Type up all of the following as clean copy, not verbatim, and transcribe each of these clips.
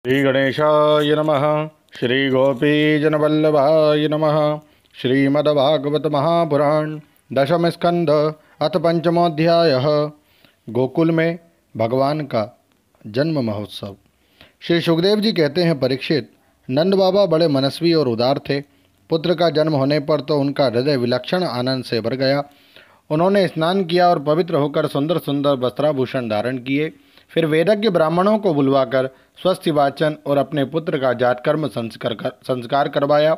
श्री गणेशाय नमः। श्री गोपीजनवल्लभाय नमः। श्रीमद्भागवत महापुराण दशम स्कंध अथ पंचमोध्याय। गोकुल में भगवान का जन्म महोत्सव। श्री सुखदेव जी कहते हैं, परीक्षित, नंद बाबा बड़े मनस्वी और उदार थे। पुत्र का जन्म होने पर तो उनका हृदय विलक्षण आनंद से भर गया। उन्होंने स्नान किया और पवित्र होकर सुंदर सुंदर वस्त्राभूषण धारण किए। फिर वेदज्ञ ब्राह्मणों को बुलवाकर स्वस्थ वाचन और अपने पुत्र का जातकर्म संस्कार करवाया।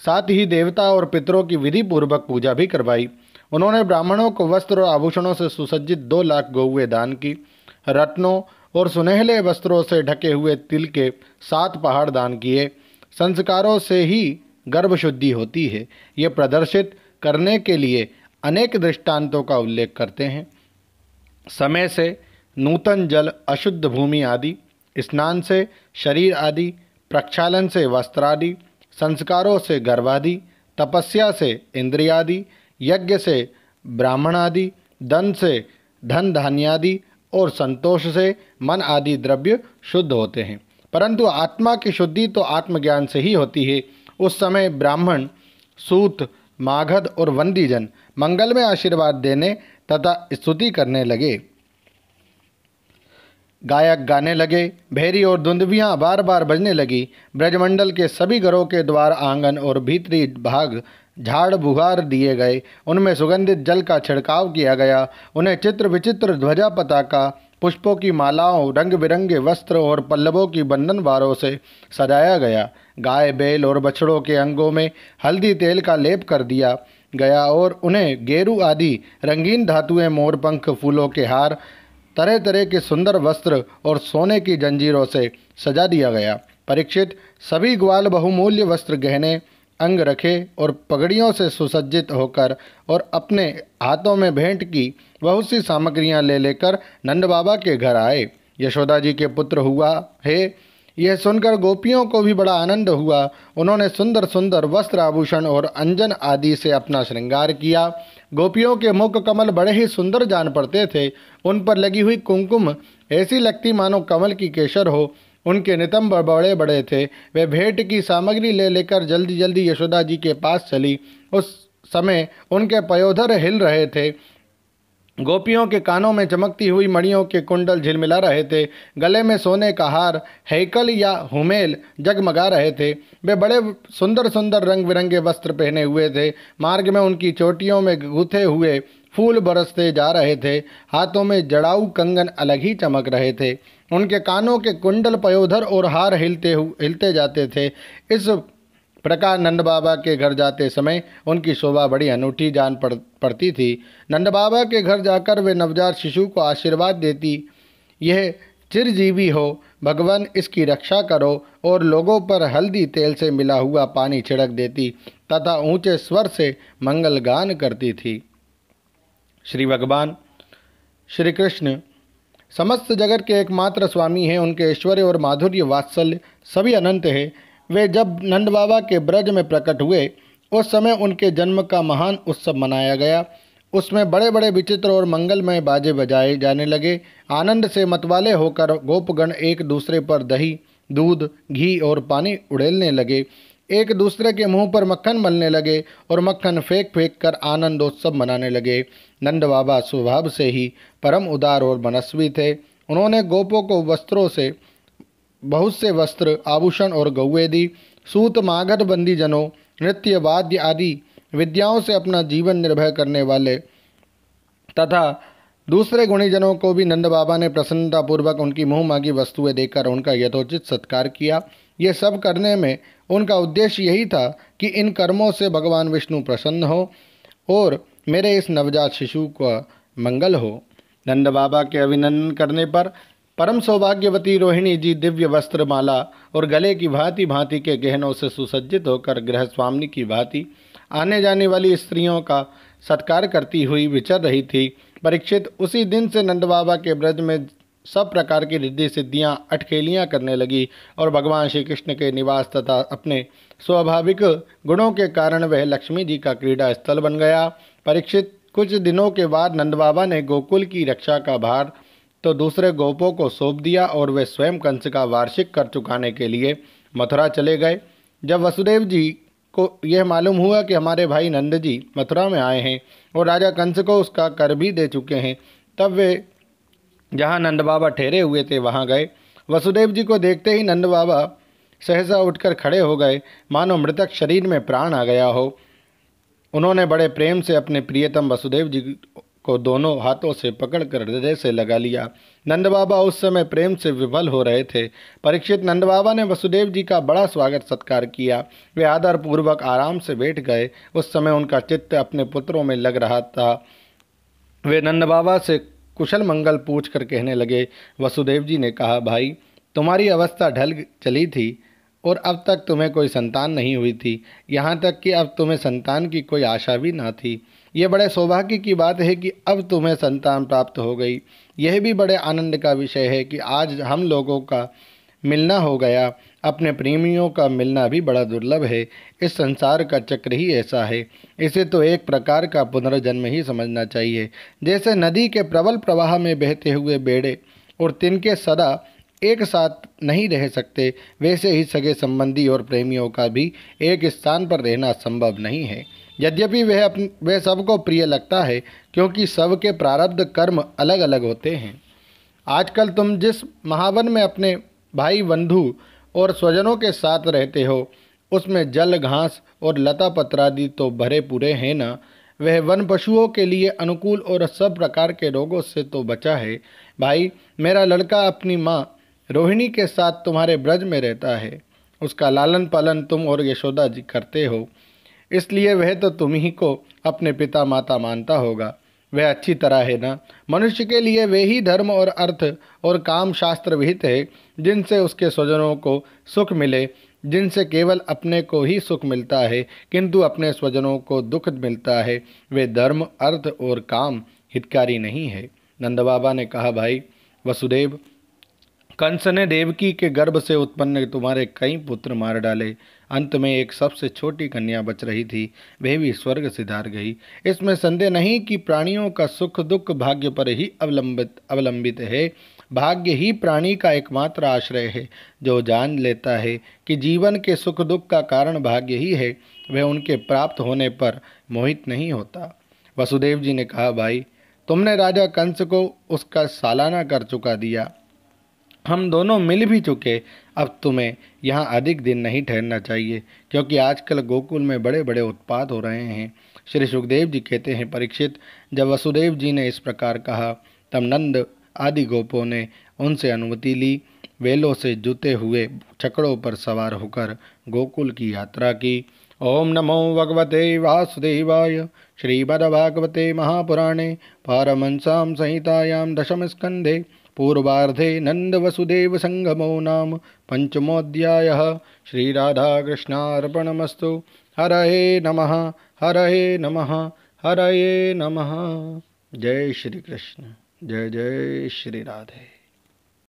साथ ही देवता और पितरों की विधि पूर्वक पूजा भी करवाई। उन्होंने ब्राह्मणों को वस्त्र और आभूषणों से सुसज्जित 2 लाख गौवें दान की। रत्नों और सुनहले वस्त्रों से ढके हुए तिल के 7 पहाड़ दान किए। संस्कारों से ही गर्भ शुद्धि होती है, ये प्रदर्शित करने के लिए अनेक दृष्टांतों का उल्लेख करते हैं। समय से नूतन जल, अशुद्ध भूमि आदि, स्नान से शरीर आदि, प्रक्षालन से वस्त्र आदि, संस्कारों से गर्भादि, तपस्या से इंद्रियादि, यज्ञ से ब्राह्मण आदि, दन से धन धान्यादि और संतोष से मन आदि द्रव्य शुद्ध होते हैं। परंतु आत्मा की शुद्धि तो आत्मज्ञान से ही होती है। उस समय ब्राह्मण, सूत, मागध और वंदीजन मंगल में आशीर्वाद देने तथा स्तुति करने लगे। गायक गाने लगे, भेरी और दुंदुभियाँ बार बार बजने लगी। ब्रजमंडल के सभी घरों के द्वार, आंगन और भीतरी भाग झाड़ बुहार दिए गए। उनमें सुगंधित जल का छिड़काव किया गया। उन्हें चित्र विचित्र ध्वजा, पताका, पुष्पों की मालाओं, रंग बिरंगे वस्त्र और पल्लवों की बंधनवारों से सजाया गया। गाय, बैल और बछड़ों के अंगों में हल्दी तेल का लेप कर दिया गया और उन्हें गेरू आदि रंगीन धातुएं, मोरपंख, फूलों के हार, तरह तरह के सुंदर वस्त्र और सोने की जंजीरों से सजा दिया गया। परीक्षित, सभी ग्वाल बहुमूल्य वस्त्र, गहने, अंग रखे और पगड़ियों से सुसज्जित होकर और अपने हाथों में भेंट की बहुत सी सामग्रियां ले लेकर नंद बाबा के घर आए। यशोदा जी के पुत्र हुआ है, यह सुनकर गोपियों को भी बड़ा आनंद हुआ। उन्होंने सुंदर सुंदर वस्त्र, आभूषण और अंजन आदि से अपना श्रृंगार किया। गोपियों के मुख कमल बड़े ही सुंदर जान पड़ते थे। उन पर लगी हुई कुमकुम ऐसी लगती मानो कमल की केसर हो। उनके नितंब बड़े बड़े थे। वे भेंट की सामग्री ले लेकर जल्दी जल्दी यशोदा जी के पास चली। उस समय उनके पयोधर हिल रहे थे। गोपियों के कानों में चमकती हुई मणियों के कुंडल झिलमिला रहे थे। गले में सोने का हार, हैकल या हुमेल जगमगा रहे थे। वे बड़े सुंदर सुंदर रंग बिरंगे वस्त्र पहने हुए थे। मार्ग में उनकी चोटियों में गूंथे हुए फूल बरसते जा रहे थे। हाथों में जड़ाऊ कंगन अलग ही चमक रहे थे। उनके कानों के कुंडल, पयोधर और हार हिलते जाते थे। इस प्रकार नंद बाबा के घर जाते समय उनकी शोभा बड़ी अनूठी जान पड़ती थी। नंद बाबा के घर जाकर वे नवजात शिशु को आशीर्वाद देती, यह चिरजीवी हो, भगवान इसकी रक्षा करो, और लोगों पर हल्दी तेल से मिला हुआ पानी छिड़क देती तथा ऊंचे स्वर से मंगल गान करती थी। श्री भगवान श्री कृष्ण समस्त जगत के एकमात्र स्वामी हैं। उनके ऐश्वर्य और माधुर्य, वात्सल्य सभी अनंत है। वे जब नंद बाबा के ब्रज में प्रकट हुए, उस समय उनके जन्म का महान उत्सव मनाया गया। उसमें बड़े बड़े विचित्र और मंगलमय बाजे बजाए जाने लगे। आनंद से मतवाले होकर गोपगण एक दूसरे पर दही, दूध, घी और पानी उड़ेलने लगे। एक दूसरे के मुंह पर मक्खन मलने लगे और मक्खन फेंक फेंक कर आनंदोत्सव मनाने लगे। नंद बाबा स्वभाव से ही परम उदार और मनस्वी थे। उन्होंने गोपों को वस्त्रों से बहुत से वस्त्र, आभूषण और गौवें दी। सूत, मागध, बंदीजनों, नृत्य, वाद्य आदि विद्याओं से अपना जीवन निर्भर करने वाले तथा दूसरे गुणीजनों को भी नंद बाबा ने प्रसन्नतापूर्वक उनकी मुँह मांगी वस्तुएं देकर उनका यथोचित सत्कार किया। ये सब करने में उनका उद्देश्य यही था कि इन कर्मों से भगवान विष्णु प्रसन्न हो और मेरे इस नवजात शिशु का मंगल हो। नंद बाबा के अभिनंदन करने पर परम सौभाग्यवती रोहिणी जी दिव्य वस्त्र, माला और गले की भांति भांति के गहनों से सुसज्जित होकर गृह स्वामिनी की भांति आने जाने वाली स्त्रियों का सत्कार करती हुई विचर रही थी। परीक्षित, उसी दिन से नंद बाबा के ब्रज में सब प्रकार की रिद्धि सिद्धियां, अटखेलियां करने लगी और भगवान श्री कृष्ण के निवास तथा अपने स्वाभाविक गुणों के कारण वह लक्ष्मी जी का क्रीड़ा स्थल बन गया। परीक्षित, कुछ दिनों के बाद नंद बाबा ने गोकुल की रक्षा का भार तो दूसरे गोपों को सौंप दिया और वे स्वयं कंस का वार्षिक कर चुकाने के लिए मथुरा चले गए। जब वसुदेव जी को यह मालूम हुआ कि हमारे भाई नंद जी मथुरा में आए हैं और राजा कंस को उसका कर भी दे चुके हैं, तब वे जहाँ नंद बाबा ठहरे हुए थे वहाँ गए। वसुदेव जी को देखते ही नंद बाबा सहसा उठकर खड़े हो गए, मानो मृतक शरीर में प्राण आ गया हो। उन्होंने बड़े प्रेम से अपने प्रियतम वसुदेव जी को दोनों हाथों से पकड़कर हृदय से लगा लिया। नंद बाबा उस समय प्रेम से विभल हो रहे थे। परीक्षित, नंद बाबा ने वसुदेव जी का बड़ा स्वागत सत्कार किया। वे आदर पूर्वक आराम से बैठ गए। उस समय उनका चित्त अपने पुत्रों में लग रहा था। वे नंद बाबा से कुशल मंगल पूछकर कहने लगे। वसुदेव जी ने कहा, भाई, तुम्हारी अवस्था ढल चली थी और अब तक तुम्हें कोई संतान नहीं हुई थी, यहाँ तक कि अब तुम्हें संतान की कोई आशा भी ना थी। ये बड़े सौभाग्य की बात है कि अब तुम्हें संतान प्राप्त हो गई। यह भी बड़े आनंद का विषय है कि आज हम लोगों का मिलना हो गया। अपने प्रेमियों का मिलना भी बड़ा दुर्लभ है। इस संसार का चक्र ही ऐसा है। इसे तो एक प्रकार का पुनर्जन्म ही समझना चाहिए। जैसे नदी के प्रबल प्रवाह में बहते हुए बेड़े और तिनके सदा एक साथ नहीं रह सकते, वैसे ही सगे संबंधी और प्रेमियों का भी एक स्थान पर रहना संभव नहीं है। यद्यपि वह सबको प्रिय लगता है, क्योंकि सबके प्रारब्ध कर्म अलग अलग होते हैं। आजकल तुम जिस महावन में अपने भाई बंधु और स्वजनों के साथ रहते हो, उसमें जल, घास और लता पत्रादि तो भरे पूरे हैं ना। वह वन पशुओं के लिए अनुकूल और सब प्रकार के रोगों से तो बचा है। भाई, मेरा लड़का अपनी माँ रोहिणी के साथ तुम्हारे ब्रज में रहता है। उसका लालन पालन तुम और यशोदा जी करते हो, इसलिए वह तो तुम ही को अपने पिता माता मानता होगा। वह अच्छी तरह है ना। मनुष्य के लिए वे ही धर्म और अर्थ और काम शास्त्र विहित है, जिनसे उसके स्वजनों को सुख मिले, जिनसे केवल अपने को ही सुख मिलता है किंतु अपने स्वजनों को दुख मिलता है। वे धर्म, अर्थ और काम हितकारी नहीं है। नंद बाबा ने कहा, भाई वसुदेव, कंस ने देवकी के गर्भ से उत्पन्न तुम्हारे कई पुत्र मार डाले। अंत में एक सबसे छोटी कन्या बच रही थी, वह भी स्वर्ग सिधार गई। इसमें संदेह नहीं कि प्राणियों का सुख दुख भाग्य पर ही अवलंबित है। भाग्य ही प्राणी का एकमात्र आश्रय है। जो जान लेता है कि जीवन के सुख दुख का कारण भाग्य ही है, वह उनके प्राप्त होने पर मोहित नहीं होता। वसुदेव जी ने कहा, भाई, तुमने राजा कंस को उसका सालाना कर चुका दिया। हम दोनों मिल भी चुके। अब तुम्हें यहाँ अधिक दिन नहीं ठहरना चाहिए, क्योंकि आजकल गोकुल में बड़े बड़े उत्पात हो रहे हैं। श्री सुखदेव जी कहते हैं, परीक्षित, जब वसुदेव जी ने इस प्रकार कहा, तब नंद आदि गोपों ने उनसे अनुमति ली। वेलों से जुते हुए छकड़ों पर सवार होकर गोकुल की यात्रा की। ओम नमो भगवते वासुदेवाय। श्रीमद्भागवते महापुराणे पारमहंस्यां संहितायां दशम स्कंधे पूर्वार्धे नंद वसुदेव संगमो नाम पंचमोऽध्यायः। श्रीराधाकृष्णार्पणमस्तु। हरये नमः, हरये नमः, हरये नमः। जय श्री कृष्ण। जय जय श्री राधे।